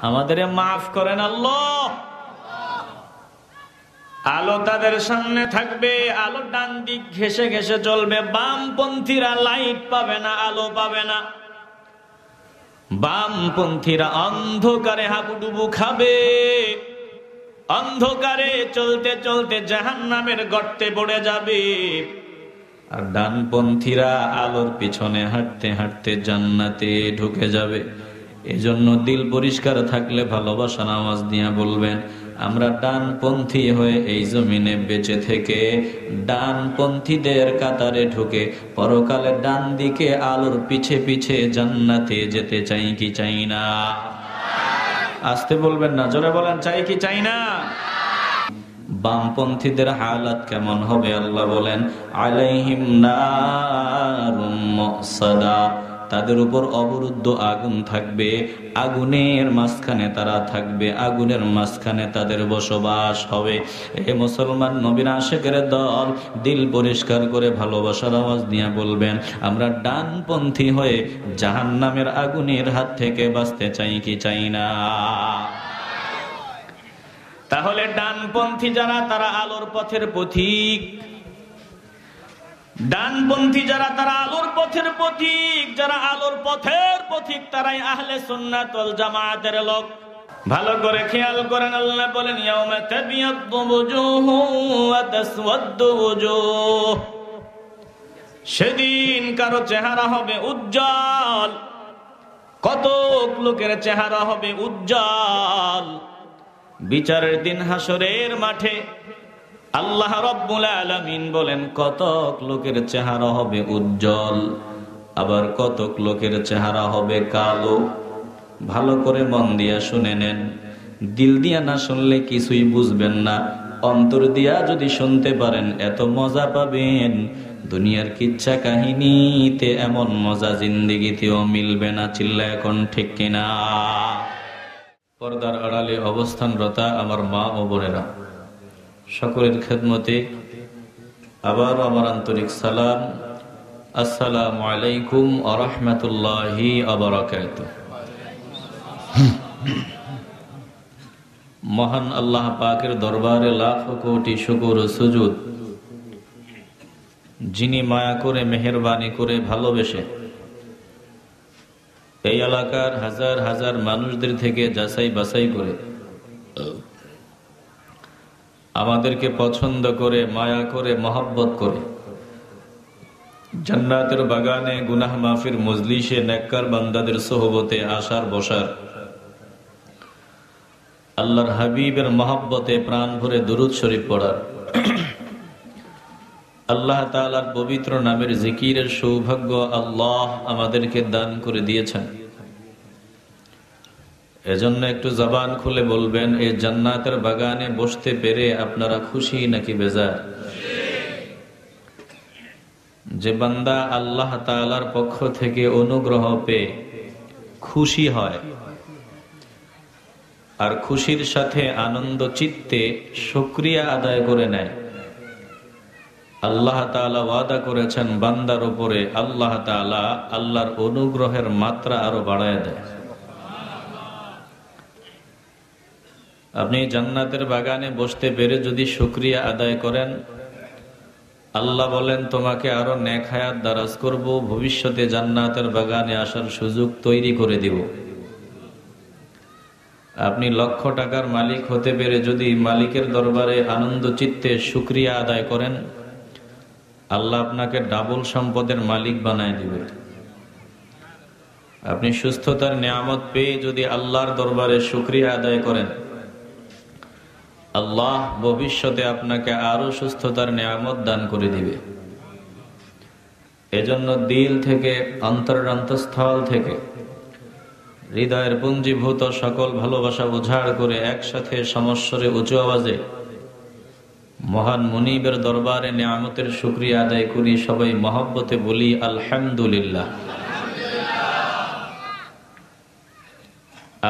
আমাদের মাফ করেন আল্লাহ। আলো তাদের সামনে থাকবে, আলো ডান দিক ঘেঁষে ঘেঁষে চলবে। বামপন্থীরা লাইট পাবে না, আলো পাবে না। বামপন্থীরা অন্ধকারে হাবুডুবু খাবে, অন্ধকারে চলতে চলতে জাহান্নামের গর্তে পড়ে যাবে। আর ডানপন্থীরা আলোর পিছনে হাঁটতে হাঁটতে জান্নাতে ঢুকে যাবে। এজন্য দিল পরিষ্কার থাকলে ভালোবাসা নামাজ দিয়া বলবেন, আমরা ডানপন্থী হয়ে এই জমিনে বেঁচে থেকে ডানপন্থীদের কাতারে ঢুকে পরকালে ডান দিকে আলোর পিছে পিছে জান্নাতে যেতে চাই কি চাই না? আসতে বলবেন না, জোরে বলেন, চাই কি চাই না? বামপন্থীদের হালাত কেমন হবে? আল্লাহ বলেন, আলাইহিম নারুম মুসাদা, তাদের উপর অবরুদ্ধ আগুন থাকবে, আগুনের মাঝখানে তারা থাকবে, আগুনের মাঝখানে তাদের বসবাস হবে। হে মুসলমান নবীর আশিকের দল, দিল পরিষ্কার করে ভালোবাসার আওয়াজ দিয়ে বলবেন, আমরা ডানপন্থী হয়ে জাহান্নামের আগুনের হাত থেকে বাঁচতে চাই কি চাই না? তাহলে ডানপন্থী যারা, তারা আলোর পথের পথিক। ডানপন্থী যারা, তারা আলোর পথের পথিক। যারা আলোর পথের পথিক তারাই আহলে সুন্নাত ওয়াল জামাতের লোক। ভালো করে খেয়াল করেন, আল্লাহ বলেন, ইয়াউমা তাবিয়াদ্দু বুজুহু ওয়া তাসওয়াদ্দু বুজুহ, সেদিন কারো চেহারা হবে উজ্জ্বল, কতক লোকের চেহারা হবে উজ্জ্বল। বিচারের দিন হাসরের মাঠে আল্লাহ রাব্বুল আলামিন বলেন, কতক লোকের চেহারা হবে উজ্জ্বল, আবার কতক লোকের চেহারা হবে কালো। ভালো করে মন দিয়া শুনে নেন, দিল দিয়া না শুনলে কিছুই বুঝবেন না, অন্তর দিয়া যদি শুনতে পারেন এত মজা পাবেন, দুনিয়ার কিচ্ছা কাহিনীতে এমন মজা জিন্দেগিতেও মিলবে না। চিল্লা এখন ঠিক কিনা? পর্দার আড়ালে অবস্থানরতা আমার মা ও বোনেরা, সকলের খেদমতে আবার আমার আন্তরিক সালাম, আসসালামু আলাইকুম ওয়া রাহমাতুল্লাহি ওয়া বারাকাতুহু। মহান আল্লাহ পাকের দরবারে লাখ কোটি শুকর ও সুজুদ, যিনি মায়া করে মেহেরবানি করে ভালোবেসে এই এলাকার হাজার হাজার মানুষদের থেকে যাচাই বাছাই করে আমাদেরকে পছন্দ করে, মায়া করে, মহব্বত করে জান্নাতের বাগানে গুনাহ মাফির মজলিসে নেককার বান্দাদের সোহবতে আসার বসার, আল্লাহর হাবিবের মহব্বতে প্রাণ ভরে দুরূদ শরীফ পড়ার, আল্লাহ তাআলার পবিত্র নামের জিকিরের সৌভাগ্য আল্লাহ আমাদেরকে দান করে দিয়েছেন। এজন্য একটু জবান খুলে বলবেন, এই জান্নাতের বাগানে বসতে পেরে আপনারা খুশি নাকি বেজার? যে বান্দা আল্লাহ তাআলার পক্ষ থেকে অনুগ্রহ পেয়ে খুশি হয় আর খুশির সাথে আনন্দ চিত্তে শুকরিয়া আদায় করে নেয়, আল্লাহ তাআলা ওয়াদা করেছেন বান্দার উপরে আল্লাহ তাআলা আল্লাহর অনুগ্রহের মাত্রা আরো বাড়ায় দেয়। আপনি জান্নাতের বাগানে বসতে পেরে যদি শুকরিয়া আদায় করেন, আল্লাহ বলেন তোমাকে আরো নেক হায়াত দারাজ করব, ভবিষ্যতে জান্নাতের বাগানে আসার সুযোগ তৈরি করে দিব। আপনি লক্ষ টাকার মালিক হতে পেরে যদি মালিকের দরবারে আনন্দ চিত্তে শুকরিয়া আদায় করেন, আল্লাহ আপনাকে ডাবল সম্পদের মালিক বানায় দিবে। আপনি সুস্থতার নিয়ামত পেয়ে যদি আল্লাহর দরবারে শুকরিয়া আদায় করেন, আল্লাহ ভবিষ্যতে আপনাকে আরো সুস্থতার নিয়ামত দান করে দিবে। এজন্য দিল থেকে, অন্তরস্থল থেকে, হৃদয়ের পুঞ্জীভূত সকল ভালোবাসা উজাড় করে একসাথে সমস্বরে উঁচু আওয়াজে মহান মুনিবের দরবারে নিয়ামতের শুকরিয়া আদায় করি। সবাই মহব্বতে বলি আলহামদুলিল্লাহ।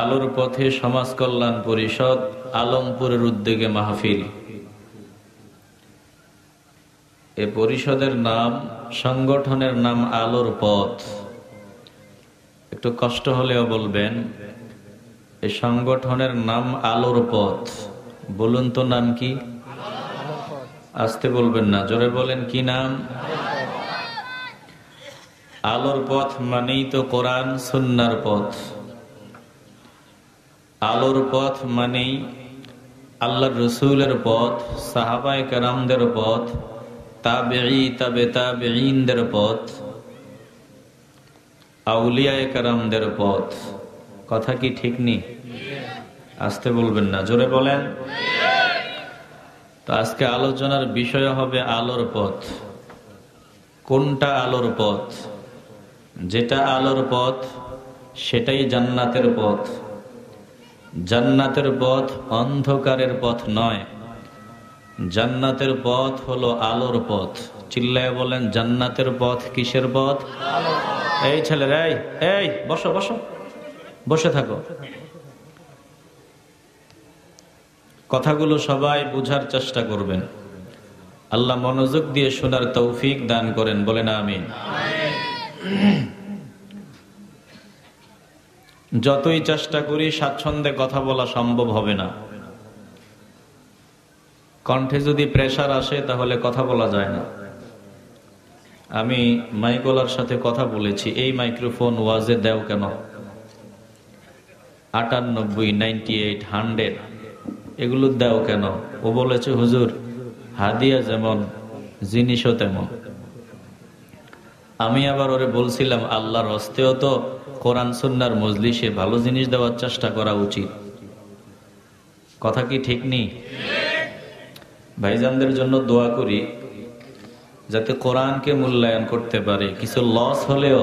আলোর পথে সমাজ কল্যাণ পরিষদ আলমপুরের উদ্যোগে মাহফিল। এ পরিষদের নাম, সংগঠনের নাম আলোর পথ। একটু কষ্ট হলেও বলবেন, এই সংগঠনের নাম আলোর পথ। বলুন তো নাম কি? আস্তে বলবেন না, জোরে বলেন কি নাম? আলোর পথ মানেই তো কোরআন সুন্নাহর পথ। আলোর পথ মানেই আল্লাহর রসুলের পথ, সাহাবায়ে কেরামদের পথ, তাবেঈ তাবে তাবেঈনদের পথ, আউলিয়ায়ে কেরামদের পথ। কথা কি ঠিক নেই? আস্তে বলবেন না, জোরে বলেন। তো আজকে আলোচনার বিষয় হবে আলোর পথ। কোনটা আলোর পথ? যেটা আলোর পথ সেটাই জান্নাতের পথ। জান্নাতের পথ অন্ধকারের পথ নয়, জান্নাতের পথ হলো আলোর পথ। চিল্লায় বলেন, জান্নাতের পথ কিসের পথ? এই ছেলেরা, এই বসো বসো, বসে থাকো। কথাগুলো সবাই বুঝার চেষ্টা করবেন। আল্লাহ মনোযোগ দিয়ে শোনার তৌফিক দান করেন, বলেন আমিন। যতই চেষ্টা করি স্বাচ্ছন্দ্যে কথা বলা সম্ভব হবে না। কণ্ঠে যদি প্রেসার আসে তাহলে কথা বলা যায় না। আমি মাইকওয়ালার সাথে কথা বলেছি, এই মাইক্রোফোন ওয়াজে দেও কেন? 98, 98, 100 এগুলো দেও কেন? ও বলেছে, হুজুর হাদিয়া যেমন জিনিসও তেমন। আমি আবার ওরে বলছিলাম, আল্লাহর হস্তেও তো কোরআন সুন্নাহর মজলিসে ভালো জিনিস দেওয়ার চেষ্টা করা উচিত। কথা কি ঠিক নেই? ভাইজানদের জন্য দোয়া করি যাতে কোরআনকে মূল্যায়ন করতে পারে। কিছু লস হলেও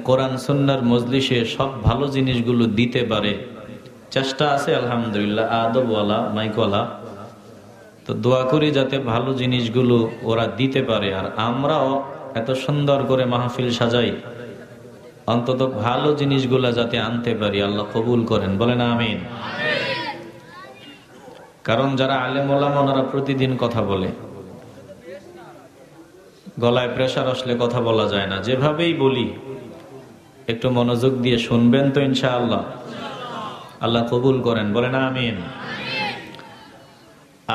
কোরআন সুন্নাহর মজলিসে সব ভালো জিনিসগুলো দিতে পারে। চেষ্টা আছে আলহামদুলিল্লাহ, আদবওয়ালা মাইকওয়ালা। তো দোয়া করি যাতে ভালো জিনিসগুলো ওরা দিতে পারে, আর আমরাও এত সুন্দর করে মাহফিল সাজাই, অন্তত ভালো জিনিসগুলা যাতে আনতে পারি। আল্লাহ কবুল করেন, বলেন আমিন। কারণ যারা আলেম ওলামা ওনারা প্রতিদিন কথা বলে, গলায় প্রেসার আসলে কথা বলা যায় না। যেভাবেই বলি একটু মনোযোগ দিয়ে শুনবেন তো ইনশাআল্লাহ। আল্লাহ কবুল করেন, বলেন আমিন।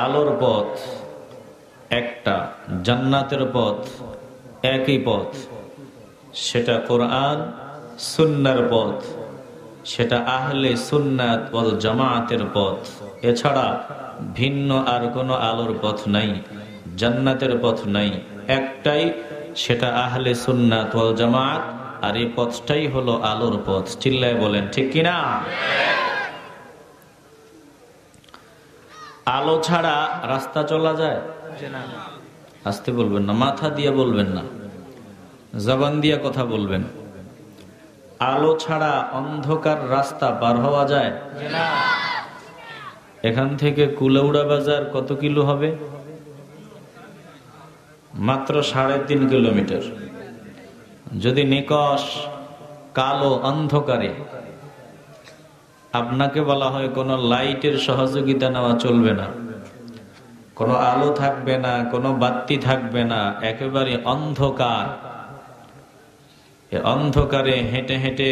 আলোর পথ একটা, জান্নাতের পথ একই পথ, সেটা কোরআন সুন্নাহর পথ, সেটা আহলে সুন্নাত ওয়াল জামাআতের পথ। এছাড়া ভিন্ন আর কোনো আলোর পথ নাই, জান্নাতের পথ নাই। একটাই, সেটা আহলে সুন্নাত ওয়াল জামাআত, আর এই পথটাই হলো আলোর পথ। চিল্লায় বলেন ঠিক কিনা? আলো ছাড়া রাস্তা চলা যায়? আস্তে বলবেন না, মাথা দিয়ে বলবেন না, জবান দিয়ে কথা বলবেন। আলো ছাড়া অন্ধকার রাস্তা পার হওয়া যায়? এখান থেকে কুলাউড়া বাজার কত কিলো হবে? মাত্র 3.5 কিলোমিটার। যদি নিকষ কালো অন্ধকারে আপনাকে বলা হয় কোনো লাইটের সহযোগিতা নেওয়া চলবে না, কোনো আলো থাকবে না, কোনো বাতি থাকবে না, একেবারে অন্ধকার। অন্ধকারে হেঁটে হেঁটে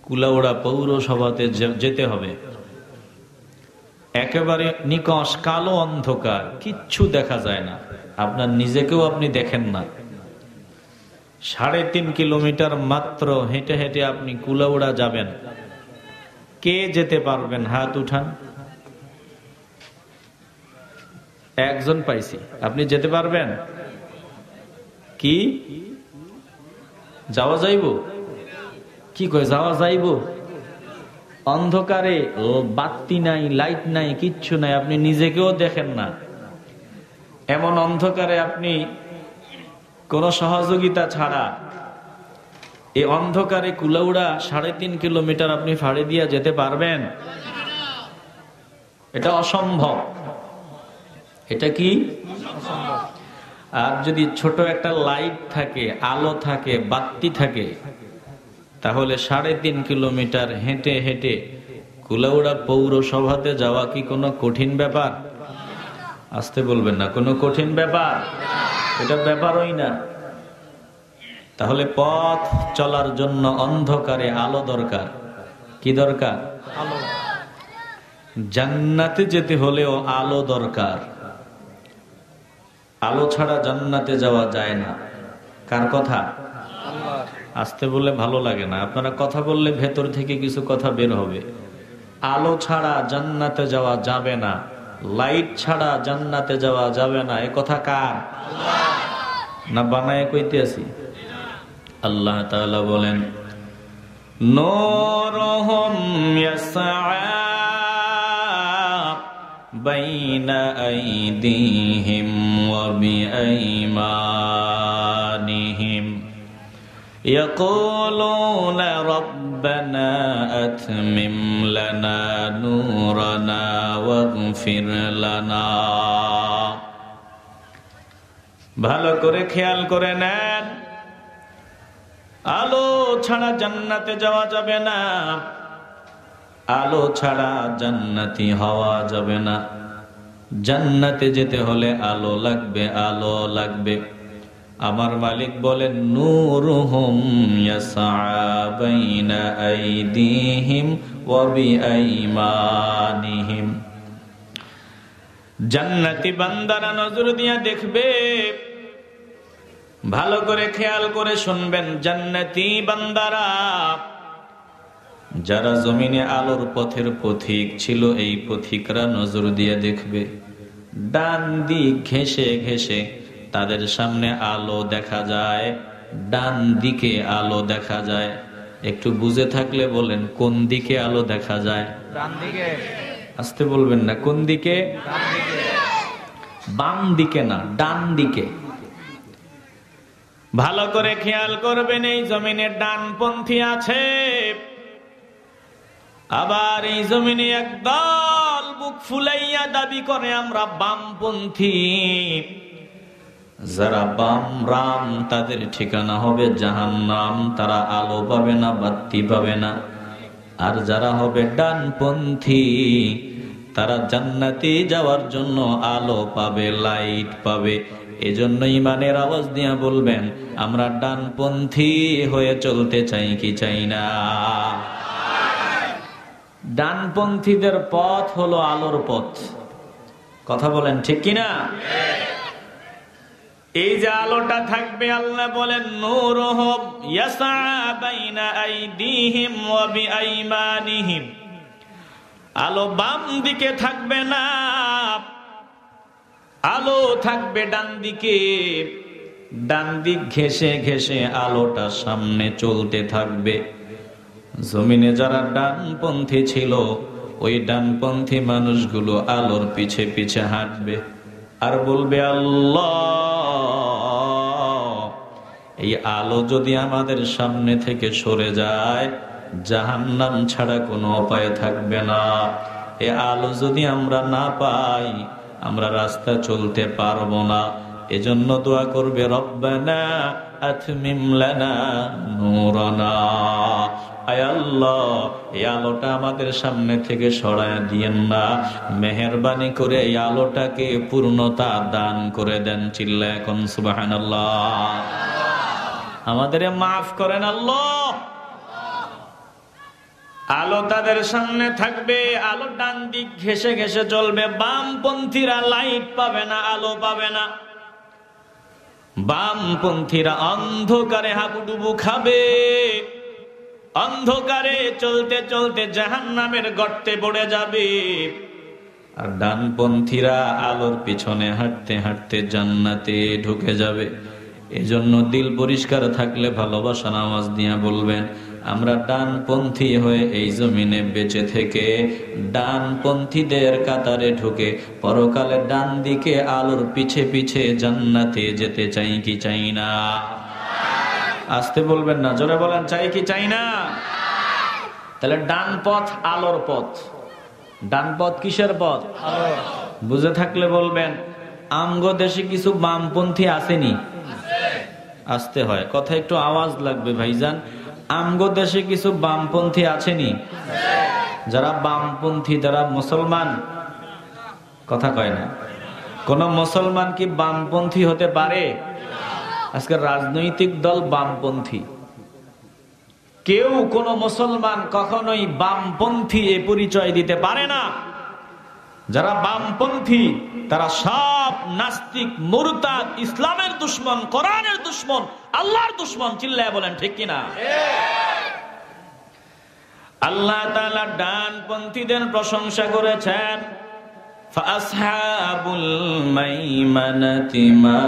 কুলাউড়া পৌরসভাতে যেতে হবে। একেবারে নিকষ কালো অন্ধকার, কিচ্ছু দেখা যায় না, আপনার নিজেকেও আপনি দেখেন না। 3.5 কিলোমিটার মাত্র হেঁটে হেঁটে আপনি কুলাউড়া যাবেন। কে যেতে পারবেন? হাত উঠান। একজন পাইছি। আপনি যেতে পারবেন কি? যাওয়া যাইব? কি কয় যাওয়া যাইব? অন্ধকারে বাতি নাই, লাইট নাই, কিচ্ছু নাই, আপনি নিজেকেও দেখেন না। এমন অন্ধকারে আপনি কোন সহযোগিতা ছাড়া এই অন্ধকারে কুলাউড়া 3.5 কিলোমিটার আপনি ফাড়ি দিয়া যেতে পারবেন? এটা অসম্ভব। এটা কি? আর যদি ছোট একটা লাইট থাকে, আলো থাকে, বাতি থাকে, তাহলে 3.5 কিলোমিটার হেঁটে হেঁটে কুলাউড়া পৌরসভাতে যাওয়া কি কোনো কঠিন ব্যাপার? আসতে বলবেন না, কোনো কঠিন ব্যাপার? এটা ব্যাপারই না। তাহলে পথ চলার জন্য অন্ধকারে আলো দরকার। কি দরকার? আলো। জান্নাতে যেতে হলেও আলো দরকার। আলো ছাড়া জান্নাতে যাওয়া যায় না। কার কথা? আল্লাহ। আসতে বললে ভালো লাগে না, আপনারা কথা বললে ভেতর থেকে কিছু কথা বের হবে। আলো ছাড়া জান্নাতে যাওয়া যাবে না, লাইট ছাড়া জান্নাতে যাওয়া যাবে না। এ কথা কার? না বানায় কইতে আছি? আল্লাহ তাআলা বলেন, নূরুহুম ইয়াসআ বাইনা আইদিহিম ওয়া বিআইমানিহিম ইয়াকুলুনা রব্বানা আতমিম লানা নূরানা ওয়াগফির লানা। ভালো করে খেয়াল করে নেন, আলো ছাড়া জান্নাতে যাওয়া যাবে না, আলো ছাড়া জান্নাতি হওয়া যাবে না। জান্নাতে যেতে হলে আলো লাগবে, আলো লাগবে। আমার মালিক বলেন, নূরুহুম ইয়াসআ বাইনা আইদিহিম ওয়া বিআইমানিহিম। জান্নাতি বান্দারা নজর দিয়া দেখবে। ভালো করে খেয়াল করে শুনবেন, জান্নাতি বান্দারা যারা জমিনে আলোর পথের পথিক ছিল, এই পথিকরা নজর দিয়ে দেখবে, ডান দিক ঘেঁষে ঘেঁষে তাদের সামনে আলো দেখা যায়, ডান দিকে আলো দেখা যায়। একটু বুঝে থাকলে বলেন, কোন দিকে আলো দেখা যায়? ডান দিকে। আসতে বলবেন না, কোন দিকে? ডান দিকে। বাম দিকে না, ডান দিকে। ভালো করে খেয়াল করবেন, এই জমিনে ডানপন্থী আছে, আবার এই জমিনে একদল বুক ফুলাইয়া দাবি করে আমরা বামপন্থী। যারা বাম রাম, তাদের ঠিকানা হবে জাহান্নাম, তারা আলো পাবে না, বাতি পাবে না। আর যারা হবে ডানপন্থী, তারা জান্নাতে যাওয়ার জন্য আলো পাবে, লাইট পাবে। এজন্য ইমানের আওয়াজ দিয়ে বলবেন, আমরা ডানপন্থী হয়ে চলতে চাই কি চাই না? ডানপন্থীদের পথ হলো আলোর পথ। কথা বলেন ঠিক কিনা? এই যে আলোটা থাকবে, আল্লাহ বলেন, নূরুহুম ইয়াসআ বাইনা আইদিহিম ওয়া বিআইমানিহিম। আলো বাম দিকে থাকবে না, আলো থাকবে ডান দিকে। ডান দিক ঘেঁষে ঘেঁষে আলোটা সামনে চলতে থাকবে। জমিনে যারা ডানপন্থী ছিল, ওই ডানপন্থী মানুষগুলো আলোর পিছে পিছে হাঁটবে আর বলবে, আল্লাহ, এই আলো যদি আমাদের সামনে থেকে সরে যায়, জাহান্নাম ছাড়া কোনো উপায় থাকবে না। এই আলো যদি আমরা না পাই, আমরা রাস্তা চলতে পারবো না। এজন্য দোয়া করবে, রব্বানা আতমিম লানা নূরানা। আয় আল্লাহ, এই আলোটা আমাদের সামনে থেকে সরায় দিয়েন না, মেহেরবানি করে এই আলোটাকে পূর্ণতা দান করে দেন। চিল্লায় এখন সুবহানাল্লাহ। আমাদের মাফ করেন আল্লাহ। আলো তাদের সামনে থাকবে, আলো ডান দিক ঘেঁষে ঘেঁষে চলবে। বামপন্থীরা লাইট পাবে না, আলো পাবে না। বামপন্থীরা অন্ধকারে হাবুডুবু খাবে, অন্ধকারে চলতে চলতে জাহান্নামের গর্তে পড়ে যাবে। আর ডানপন্থীরা আলোর পিছনে হাঁটতে হাঁটতে জান্নাতে ঢুকে যাবে। এজন্য দিল পরিষ্কার থাকলে ভালোবাসা নামাজ দিয়া বলবেন, আমরা ডানপন্থী হয়ে এই জমিনে বেঁচে থেকে ডানপন্থীদের কাতারে ঢুকে পরকালে ডান দিকে আলোর পিছে পিছে জান্নাতে যেতে চাই কি চাই না? আসতে বলবেন না, জোরে বলেন, চাই কি চাই না? তাহলে ডান পথ আলোর পথ। ডান পথ কিসের পথ? আলো। বুঝে থাকলে বলবেন, আমগো দেশে কিছু বামপন্থী আসেনি? আসতে হয়, কথা একটু আওয়াজ লাগবে ভাইজান। আমগো দেশে কিছু বামপন্থী আছেনি? যারা বামপন্থী, যারা মুসলমান, কথা কয় না। কোন মুসলমান কি বামপন্থী হতে পারে? আজকে রাজনৈতিক দল বামপন্থী। কেউ কোন মুসলমান কখনোই বামপন্থী এ পরিচয় দিতে পারে না। যারা বামপন্থী তারা সব নাস্তিক, মুরতাদ, ইসলামের দুশমন, কোরআনের দুশমন, আল্লাহর দুশমন। চিল্লায় বলেন ঠিক কিনা? আল্লাহ তাআলা ডানপন্থীদের প্রশংসা করেছেন, ফাসহাবুল মাইমানাতি মা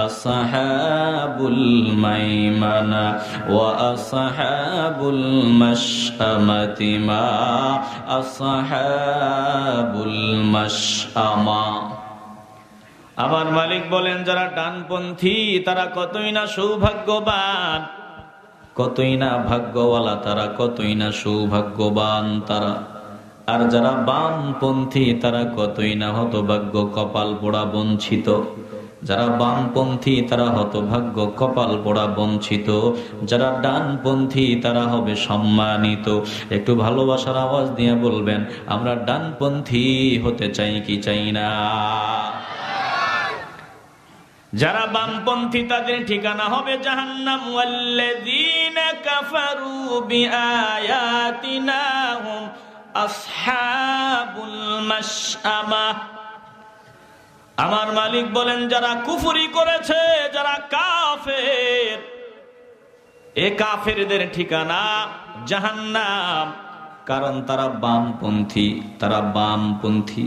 আসহাবুল মাইমানা ওয়া আসহাবুল মাশআমাতি মা আসহাবুল মাশআমা। আমার মালিক বলেন, যারা ডানপন্থী তারা কতই না সৌভাগ্যবান, কতই না ভাগ্যওয়ালা তারা, কতই না সৌভাগ্যবান তারা। আর যারা বামপন্থী তারা কতই না হতভাগ্য, কপাল পোড়া, বঞ্চিত। যারা বামপন্থী তারা হতভাগ্য, কপাল পোড়া, বঞ্চিত। যারা ডানপন্থী তারা হবে সম্মানিত। একটু ভালোবাসার আওয়াজ দিয়ে বলবেন, আমরা ডানপন্থী হতে চাই কি চাই না? যারা বামপন্থী তাদের ঠিকানা হবে জাহান্নাম। ওয়াল্লাযীনা কাফারু বিআয়াতিনা হুম আসহাবুল মাশআমা। আমার মালিক বলেন, যারা কুফরি করেছে, যারা কাফের, এ কাফেরদের ঠিকানা জাহান্নাম। কারণ তারা বামপন্থী, তারা বামপন্থী।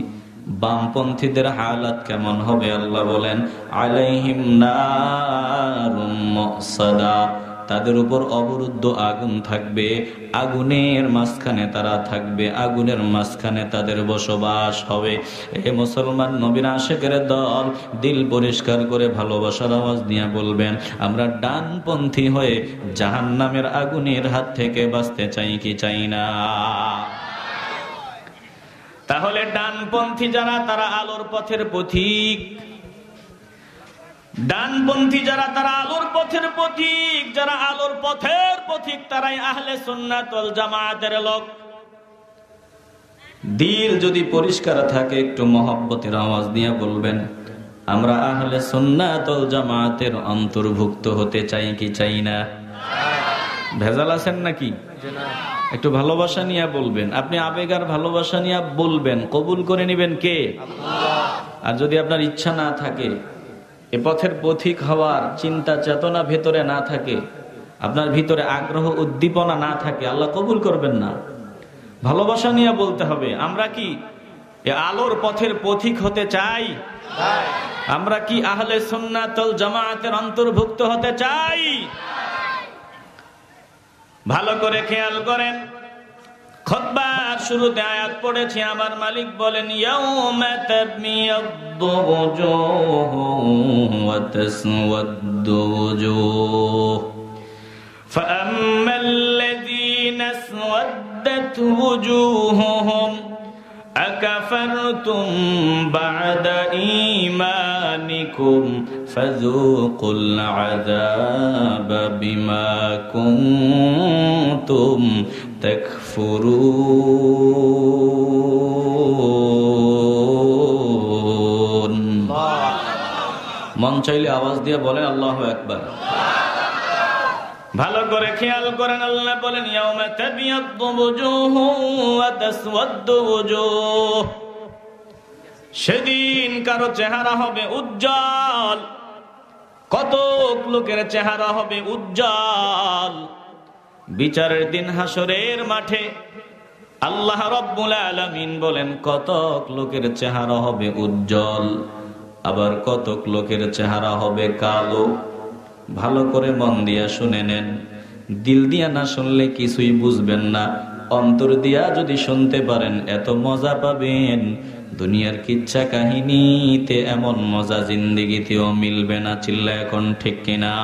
বামপন্থীদের হালাত কেমন হবে আল্লাহ বলেন, আলাইহিম নারুম মুসাদা। তাদের উপর অবরুদ্ধ আগুন থাকবে, আগুনের মাঝখানে তারা থাকবে, আগুনের মাঝখানে তাদের বসবাস হবে। এ মুসলমান নবীর আশিকের দল, দিল পরিষ্কার করে ভালোবাসার আওয়াজ দিয়ে বলবেন, আমরা ডানপন্থী হয়ে জাহান্নামের আগুনের হাত থেকে বাঁচতে চাই কি চাই না? তাহলে ডানপন্থী যারা তারা আলোর পথের পথিক। ডানপন্থী যারা তারা আলোর পথের পথিক। যারা আলোর পথের পথিক তারাই আহলে সুন্নাত ওয়াল জামাতের লোক। দিল যদি পরিষ্কার থাকে, একটু মহব্বতের আওয়াজ দিয়ে বলবেন, আমরা আহলে সুন্নাত ওয়াল জামাতের অন্তর্ভুক্ত হতে চাই কি চাই না? ভেজাল আছেন নাকি? একটু ভালোবাসা নিয়ে বলবেন। আপনি আবেগ আর ভালোবাসা নিয়ে বলবেন, কবুল করে নেবেন কে? আর যদি আপনার ইচ্ছা না থাকে, এ পথের পথিক হওয়ার চিন্তা চেতনা ভেতরে না থাকে, আপনার ভিতরে আগ্রহ উদ্দীপনা না থাকে, আল্লাহ কবুল করবেন না। ভালোবাসা নিয়ে বলতে হবে, আমরা কি এ আলোর পথের পথিক হতে চাই? আমরা কি আহলে সুন্নাত ওয়াল জামাতের অন্তর্ভুক্ত হতে চাই? ভালো করে খেয়াল করেন, খুতবার শুরুতে আয়াত পড়েছি, আমার মালিক বলেন, ইয়াউমা তাবিয়াদ্দু ওয়ুজুহু ওয়া তাসওয়াদ্দু ওয়ুজুহ ফাআম্মাল্লাযীনা আসওয়াদ্দাত ওয়ুজুহুহুম আকাফারতুম বা'দা ঈমানিকুম ফাযূকুল আযাবা বিমা কুনতুম তাকফুরুন। মন চাইলে আওয়াজ দিয়ে বলেন আল্লাহু আকবার। ভালো করে খেয়াল করেন, আল্লাহ বলেন, ইয়াউমা তাবিয়াদ্দু ওয়ুজুহু ওয়া তাসওয়াদ্দু ওয়ুজুহ। সেদিন কারো চেহারা হবে উজ্জ্বল, কতক লোকের চেহারা হবে উজ্জ্বল। বিচারের দিন হাসরের মাঠে আল্লাহ রাব্বুল আলামিন বলেন, কতক লোকের চেহারা হবে উজ্জ্বল, আবার কতক লোকের চেহারা হবে কালো। ভালো করে মন দিয়া শুনে নেন, দিল দিয়া না শুনলে কিছুই বুঝবেন না, অন্তর দিয়া যদি শুনতে পারেন এত মজা পাবেন, দুনিয়ার কিচ্ছা কাহিনীতে এমন মজা জিন্দেগিতেও মিলবে না। চিল্লা এখন ঠিক কিনা?